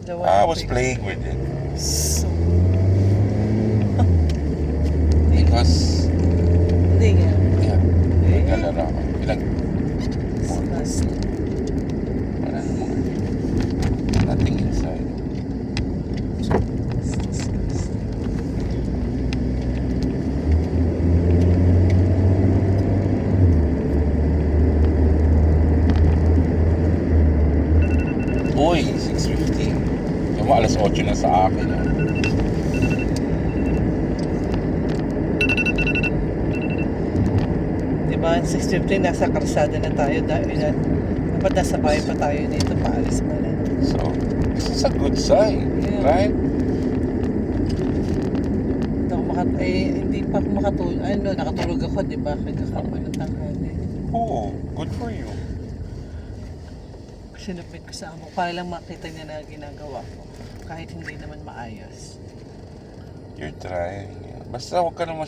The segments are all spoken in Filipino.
The one I was playing with it. So, Because, hindi nga. yeah, Eh, naglalaro ako. disgusting. Parang mga nothing inside. Uy, 6:50. Yung mga alas 8 na sa akin. Diba, 6:15, nasa karsada na tayo dahil dapat nasa bahay pa tayo dito, paalis pa rin. So, this is a good sign, Yeah. right? Hindi pa ako makatulog. Nakatulog ako, diba? Kagakama ng tanghali. Oo, good for you. Sinupit ko sa amo para lang makita niya na ginagawa ko. Kahit hindi naman maayos. You're trying. Basta huwag ka na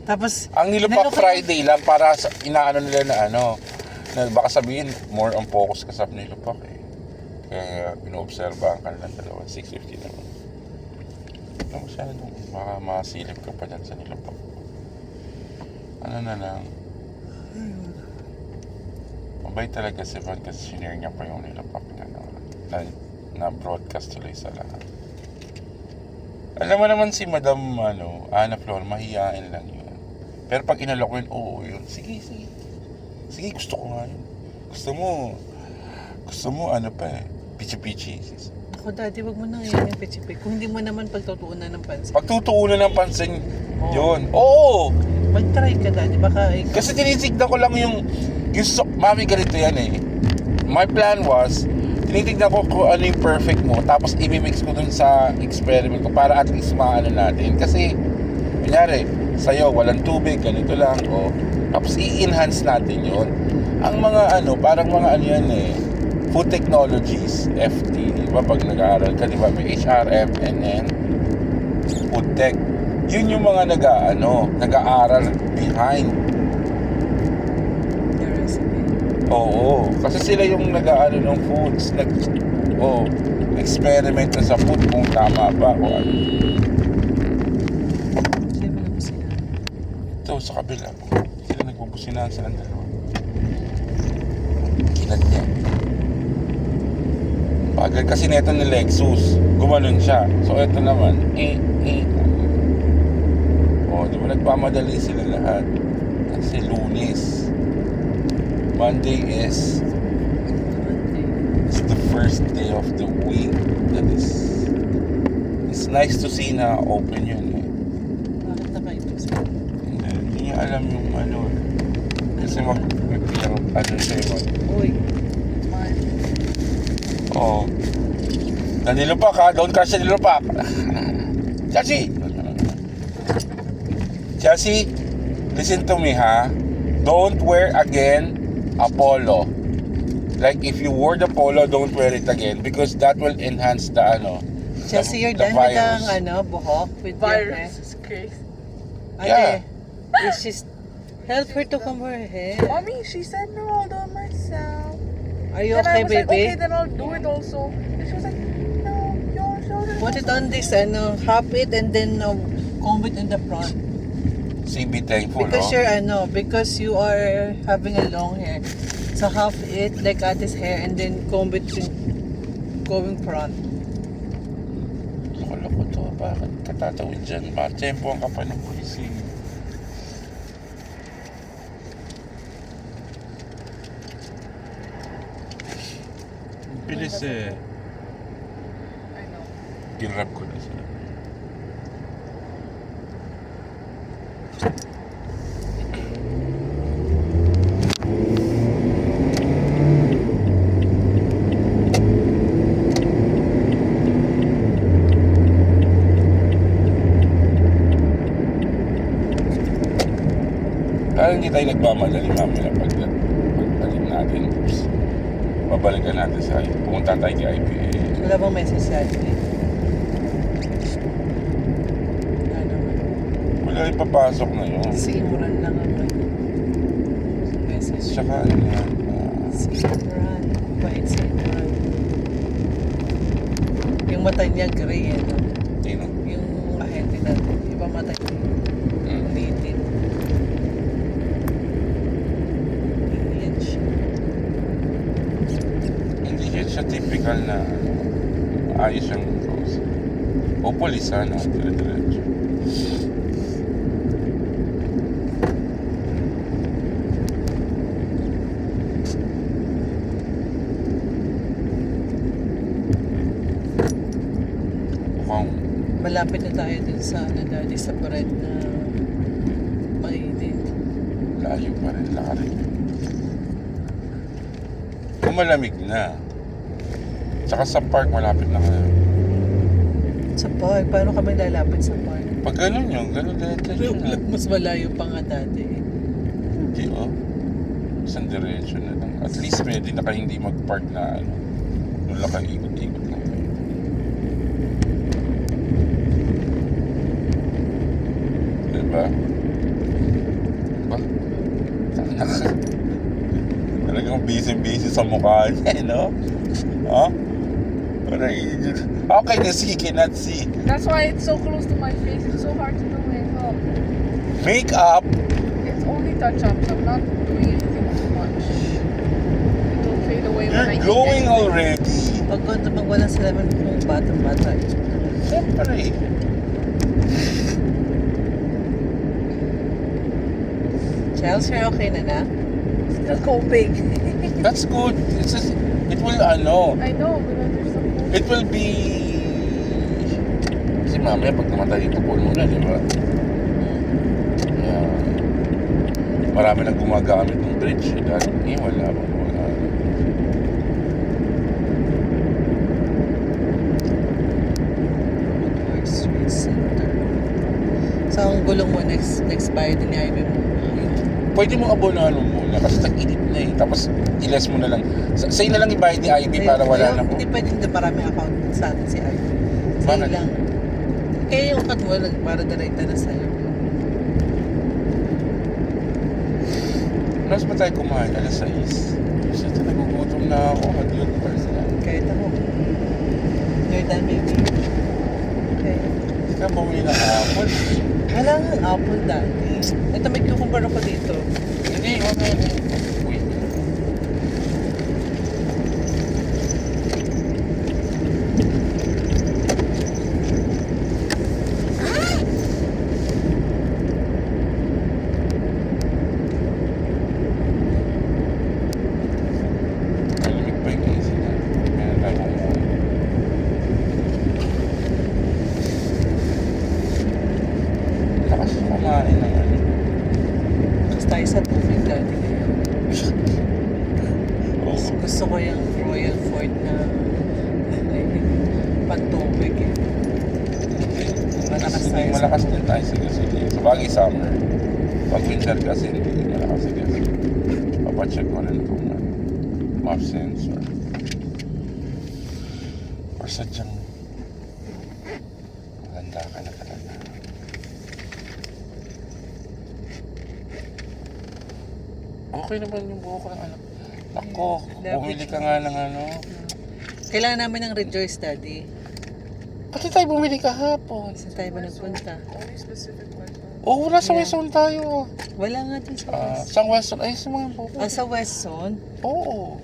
Tapos, ang Nilupak naloka- Friday lang para sa inaano nila na baka sabihin more on focus ka sa Nilupak eh. Kaya inoobserbahan ka nilang dalawa. 6:50 naman. Ano masyadong baka masilip ka pa dyan sa Nilupak. Ano na lang. Mabait talaga si Van kasi sinare niya pa yung Nilupak na broadcast tuloy sa lahat. Alam mo naman si Madam Ana Flor, mahihain lang yun. Pero pag inalok yun, oo yun. Sige. Sige, gusto ko nga yun. Gusto mo pa eh. Pichi-pichi. ako daddy, wag mo na yan yung pichipik. Kung hindi mo naman pagtutuunan ng pansin. Pagtutuunan ng pansin, Oo. yun. Oo! Mag-try ka daddy, baka Kasi tinitignan ko lang mami ganito yan eh. My plan was, tinitignan ko kung ano yung perfect mo, tapos i-mix ko dun sa experiment ko para at least maano natin. Kasi, kunyari, sa'yo, walang tubig, ganito lang, tapos i-enhance natin yun. Ang mga parang mga yan eh, food technologies, FT, di ba? Pag nag-aaral ka, di ba? May HRM, NN, food tech. Yun yung mga nag-aaral behind. the recipe. Oo, kasi sila yung nag-aano ng foods, experiment na sa food kung tama ba o ano. Sino na sila? Ito, sa kabila. Sila nagbubusinahan silang dalawa. Kinad niya. Bagal kasi neto ni Lexus. Gumanon siya. So, ito naman. Di ba nagpamadali sila lahat? Kasi Lunes. Monday is the first day of the week. It's nice to see na open yun eh. Bakit nakaipos ka? Hindi niya alam yung kasi siya yung Uy, Nilupak ha, don't crush the Nilupak. Chelsea, listen to me ha. Don't wear again a polo. Like if you wore the polo, don't wear it again because that will enhance the Chelsea, you're the done with virus. ang buhok? With Virus is crazy. Ate, it's just help her to comb her hair. Mommy, she said no, I'll do it myself. Are you Then I okay, was like, baby? okay, then I'll do it also. And she was like, no, your shoulder. Put it on this, half it and then comb it in the front. See, be thankful, Because because you are having a long hair. So half it like Ate's hair and then comb it going front. Loko to, bakit katatawid dyan? Tempo ang kapal ng pulising. Bilis eh. I know. Ginrap ko na siya. Parang hindi tayo nagmamadali mamaya pagdating natin. Babalikan natin sa pumunta tayo kay IPA. Wala bang message sa atin? Wala naman. Wala ipapasok na yun. Simuran lang ang message. Tsaka ano yan. Simuran. Bait simuran. mata niya gray, ano? Tino. Yung ahente natin. Iba mata niya. Native. Indian siya. Hindi siya typical na ayos siyang rose. O police, ano? Dire-diretso. Mukhang Malapit na tayo dun sa ano dati sa bread na mainit. layo pa rin lari. Kung malamig na. Tsaka sa park, malapit na kayo. Sa park, paano kami lalapit sa park? Pag ganun yun, ganun diretso na. Mas malayo pa nga dati. Hindi, oh. Isang diretso na lang. At least pwede na kayo hindi mag-park na ano. Doon lang kayo ikot-ikot lang kayo. Diba? Diba? Talagang busy-busy sa mukha niya, no? Huh? How can you see? Cannot see. That's why it's so close to my face. It's so hard to do makeup. Makeup? It's only touch-ups. I'm not doing anything too much. It will fade away when I You're eat glowing anything. already. Pag konti magwalang salamin kung batang-bata. Siyempre. Chelsea, okay na na? Still coping. That's good. It's just, it will, ano, I know, because there's some it will be... Kasi mamaya pag namatay ito po muna, di ba? Yeah. Marami nang gumagamit ng bridge. Eh, dahil wala. Woodward Street Center. So, ang gulong mo next Friday ni Ivy mo. Pwede mo abonahan mo muna kasi tag-init na eh. Tapos ilas mo na lang. Say na lang ibayad ni Ivy para wala na po. Hindi pwede hindi marami account sa atin si Ivy. Say Bakit? lang. Kaya yung account mo para direkta na sa'yo. Mas ba tayo kumain? Alas 6. Kasi ito nagugutom na ako. Hadiyo ko para sila. Kahit ako. Your time, baby. Okay. Hindi ka bumili ng apple. Wala nga apple dati. Ito may cucumber ako dito. Hindi, wala na. Uy. Malamig pa yung AC na. Meron tayo kumuha. Lakas kumain ng ano. Tapos tayo sa tubig dati ngayon. Oo. Gusto ko yung Royal Fort na pantubig eh. Malakas tayo sa Malakas din tayo sa gasolina. Sa bagay summer. Pag winter kasi hindi malakas sa gasolina. Papacheck ko rin itong map sensor. Or sadyang maganda ka na talaga. Okay naman yung buhok ng anak. Ako, bumili ka nga ng ano. Kailangan namin ng Rejoice, Daddy. Pati tayo bumili kahapon. Saan tayo ba nagpunta? only specific weapon. Oo, nasa Yeah. Weston tayo. Wala nga dun sa West. Sa Weston, ay sa mga buhok. Sa West Zone? Oo.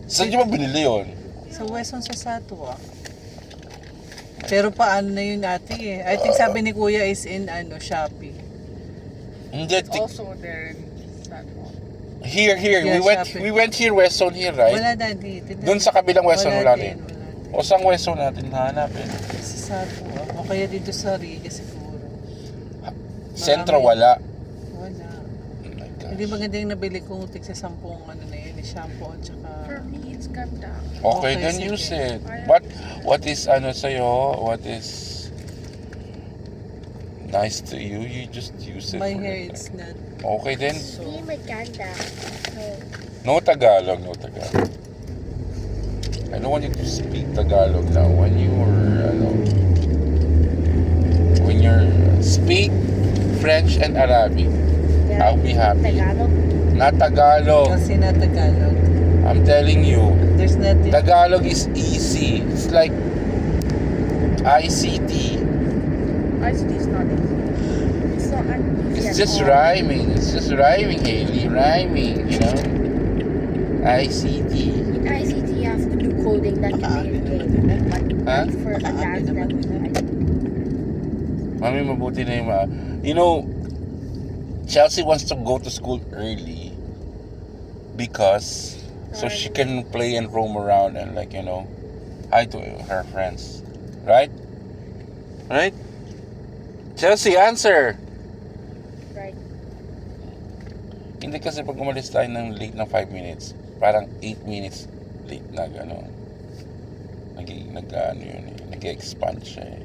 Saan nyo ba binili yun? Sa West Zone sa Satwa. Pero paano na yun ate eh? I think sabi ni Kuya is in Shopee. Hindi, Also there in that one. here. Yeah, shopping. We went here, Weston here, right? Wala Daddy. Tignan Doon mo. sa kabilang Weston, wala din. Wala din. O saan Weston natin hanapin? Sa Satwa. O kaya dito sa Riga siguro. Sentro, Marami. wala. Wala. Oh my gosh. Hindi maganda yung nabili kong tig sa 10 na yun, shampoo at saka... For me, it's ganda. Okay, Okay, then sige. use it. Ayaw. What is sa'yo? What is nice to you? You just use it. My for hair, it. it's not Okay then. so... maganda. No Tagalog, no Tagalog. I don't want you to speak Tagalog now. When you're speak French and Arabic, I'll be happy. Tagalog. Not Tagalog. Kasi na Tagalog. I'm telling you, There's nothing... Tagalog is easy. It's like ICT. ICT is not easy. It's not easy It's at just all. rhyming. It's just rhyming, Haley. Rhyming, you know? ICT. In ICT, you have to do coding that can make a game. Huh? But for advanced level, Mami, mabuti na yung You know, Chelsea wants to go to school early because so she can play and roam around and like, you know, hi to her friends. Right? Right? Chelsea, answer! right? Hindi kasi pag umalis tayo ng late ng 5 minutes, parang 8 minutes late na gano'n. Nag-expand siya eh.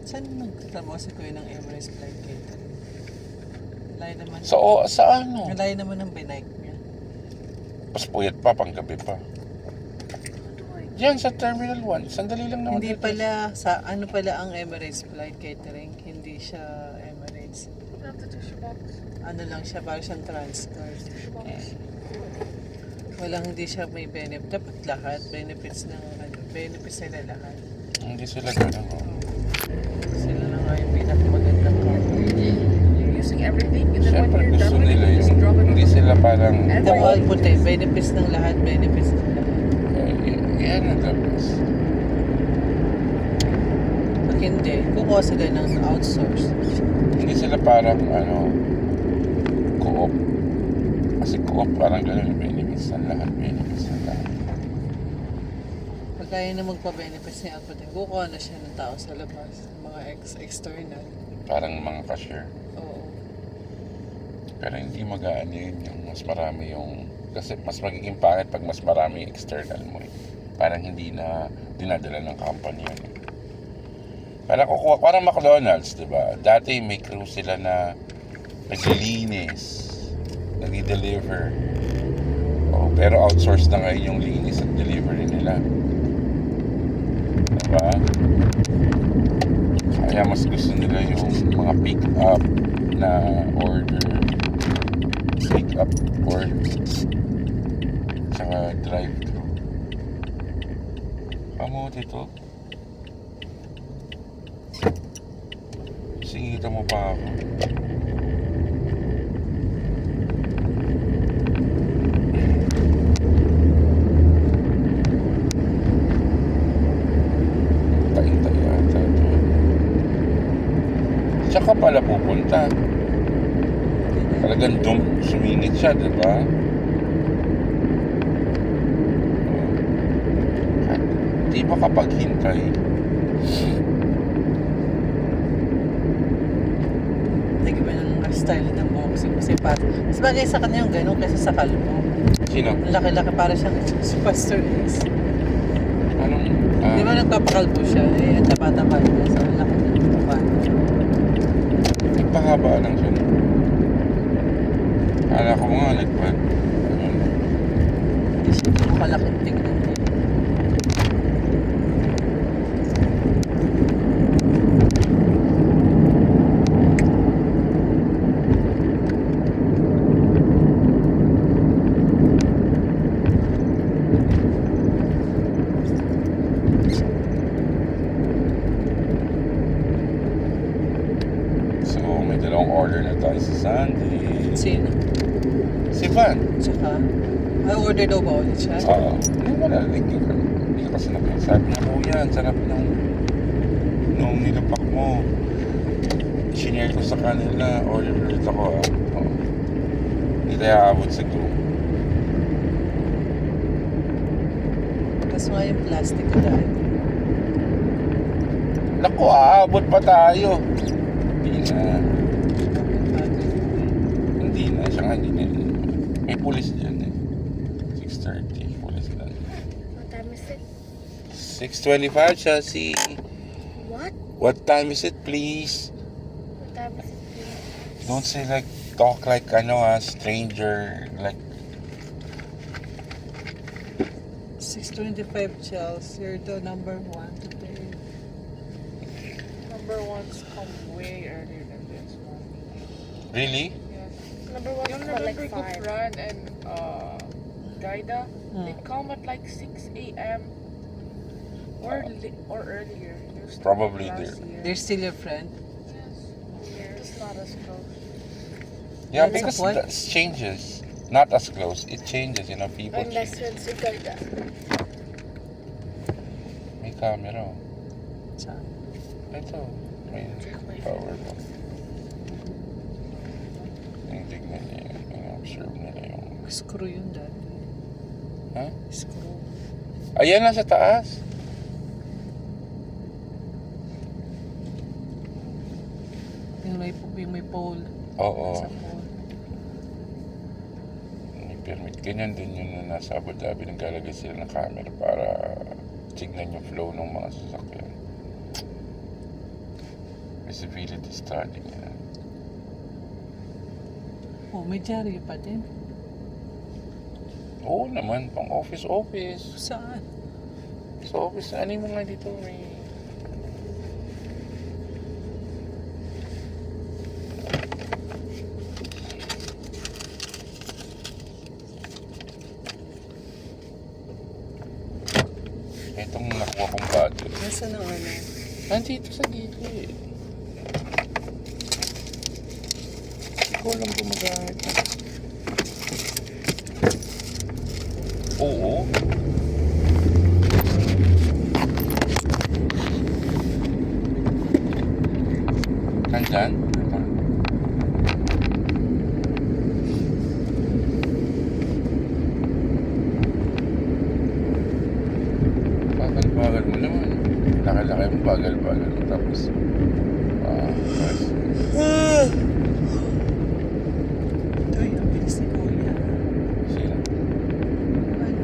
Saan nagtatrabaho si Kuya ng Emirates Flight Catering? Layo naman. Sa ano? Layo naman ng binike niya. Mas puyat pa, panggabi pa. Diyan sa Terminal 1, sandali lang naman. Hindi pala, sa ano pala ang Emirates Flight Catering? Hindi siya Emirates. After tissue box. Ano lang siya, parang siyang transfer. Tissue box. Walang hindi siya may benefit. Dapat lahat, benefits ng ano, benefits nila lahat. Hindi sila gano'n. Sila na nga yung pinakamagandang company. You're using everything and then when Siyempre you're gusto done with nila it, you just drop it. hindi sila parang And The Every- all puti, benefits ng lahat, benefits ng lahat. yan ang labas. Pag hindi, kukuha sila ng outsource. Hindi sila parang ano co-op. Kasi co-op parang gano'n, benefits ng lahat, benefits ng lahat. Pag kaya na magpa-benefits ni Alputin, kukuha na siya ng tao sa labas, ng mga external. Parang mga cashier. Oo. Pero hindi magaan yun yung mas marami yung kasi mas magiging pangit pag mas marami yung external mo eh. Parang hindi na dinadala ng company yun eh. Parang kukuha, parang McDonald's, di ba? Dati may crew sila na naglilinis, nag-deliver. Oh, pero outsource na ngayon yung linis at delivery nila. Diba? Kaya mas gusto nila yung mga pick-up na order, pick-up or saka drive-thru. Kamuti to. Singita mo pa ako. Tayo-tayo yata ito. Tsaka pala pupunta. Talagang sumingit siya, di ba? Di ba kapag hintay? Nag-iba ng style ng buhok kasi mas bagay sa kanya yung gano'n kaysa sa kalbo. Sino? Ang laki-laki para siyang si Pastor Ace. Anong? Di ba nagpapakalbo siya? Eh, ang tapa-tapa niya. So, ang laki ng tapa niya. Nagpahaba lang siya. Kala ko nga nagpad. Hindi siya kalaking tignan niya. So, may dalawang order na tayo sa Sunday. Sino? Si Van. Tsaka, ay order daw ba ulit siya? Oo. Hindi mo narinig ko. Hindi ko kasi nakin. Sabi niya, kuya, ang sarap nung nilapak mo. Sinare ko sa kanila. Order ulit ako ah. Oo. Hindi tayo aabot sa group. Kaso nga yung plastic ko dahil. Naku, aabot pa tayo. Hindi na. Hindi na. Siya nga hindi na. May pulis dyan eh. 6:30. Pulis lang. What time is it? 6:25, Chelsea. What? What time is it, please? What time is it? Please? Don't say like, talk like a stranger. Like, 6:25 Chelsea, you're the number one today. Number number ones come way earlier than this one. Really? Yes. Number one Yung for like November 5. Gupran and Gaida, they Hmm. come at like 6 a.m. or earlier. They started Probably last year. They're still your friend. Yes. Just not as close. Yeah, That's because a point. that changes. Not as close. It changes, people I'm best change. friends with Garda. May camera. Saan? Ito. May power bank. Tingnan niya yun. Observe nila yung... Screw yun dati. Ha? Screw. Ayan na sa taas. Yung may pole. Oo. Sa pole. May permit. Ganyan din yun na nasa Abu Dhabi. Naglalagay sila ng camera para tignan yung flow ng mga sasakyan. Visibility study nga. Oh, may diary pa din. Oo naman, pang office. Saan? Sa office, ano yung mga dito may... Itong nakuha kong budget. Nasaan ang ano? Nandito sa gilid. Ikaw lang gumagamit. Oo. Nandyan? Bagal-bagal mo naman. Laki-laki mo, bagal-bagal mo. Tapos, tapos, Ay, ang bilis ni Kuya. sila. Ano?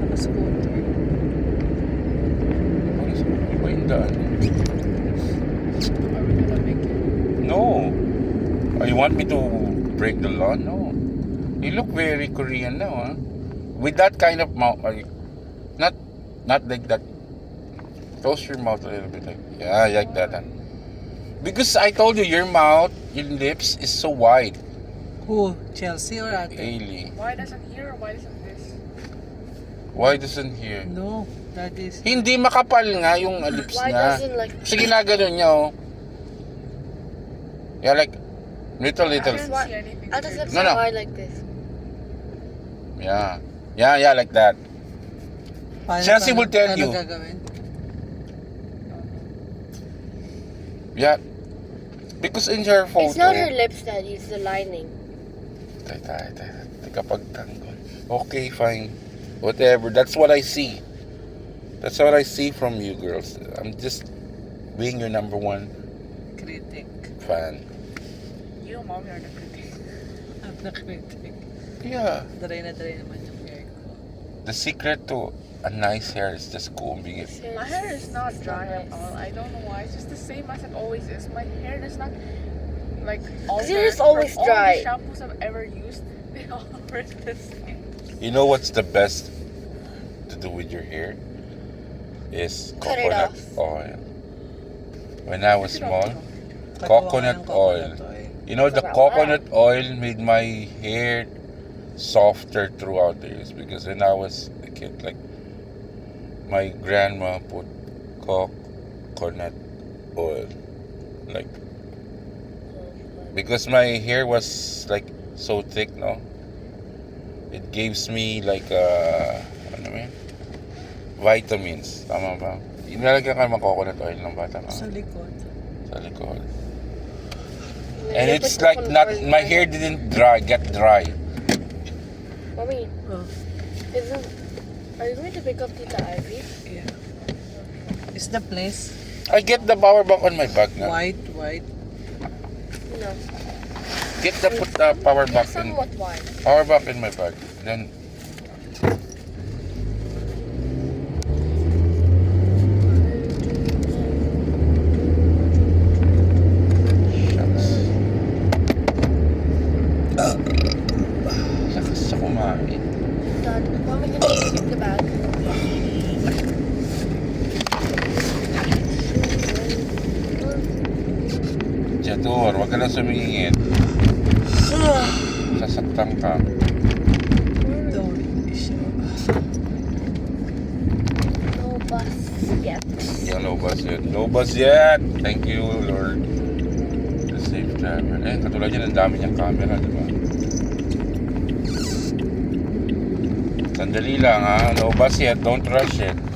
Naka-scooter. Ano sa iba yung daan? Are we gonna make it? No. You want me to break the law? No. You look very Korean now, huh? With that kind of mouth, not like that. Close your mouth a little bit, like that. Huh? Because I told you, your mouth, your lips is so wide. Who? Chelsea or ate? Ailey. Why doesn't here? Why doesn't this? Why doesn't here? No, that is... Hindi makapal nga yung lips Why niya. doesn't like Kasi ginagano niya, oh. Yeah, like, little. I don't Why- see anything. I just weird. look No. so hard like this? Yeah, like that. Chelsea will tell you. Paano gagawin? Yeah. Because in her photo... It's not her lips, Daddy. It's the lining. Teka, pagtanggol. Okay, fine. Whatever. That's what I see. That's what I see from you girls. I'm just being your number one Critic. fan. You, mommy, are the critic. I'm the critic. Yeah. Dry naman yung hair ko. The secret to a nice hair is just combing it. My hair is not dry at all. I don't know why. It's just the same as it always is. My hair does not like alter. yours always From dry. All the shampoos I've ever used, they all are the same. You know what's the best to do with your hair? Is Cut it coconut off. oil. When I was small, Pagkuha coconut ng oil. You know, the Sarap. coconut oil made my hair softer throughout the years. Because when I was a kid, like, my grandma put coconut oil. Like, because my hair was, like, so thick, no? It gives me, like, ano ba yun? Vitamins. Tama ba? Inalagyan ka naman coconut oil ng bata ka. Sa likod. Sa likod. And it's like not, my hair didn't get dry. Mommy, Oh, are you going to pick up Tita Ivy? yeah. Is the place I get the power bank on my bag na. white? No. Put the power Yeah, bank in, somewhat wide. power bank in my bag. Then, shucks. Lakas sa kumain. Dad, Mommy, can you pick the bag? Tur. Huwag ka lang sumingit. Sasaktan ka. Don't really sure. No bus yet. Yung low bus yet. Low bus yet! Thank you, Lord. The safe driver. Katulad yan, ang dami niyang camera, di ba? Sandali lang, ha? No bus yet. Don't rush it.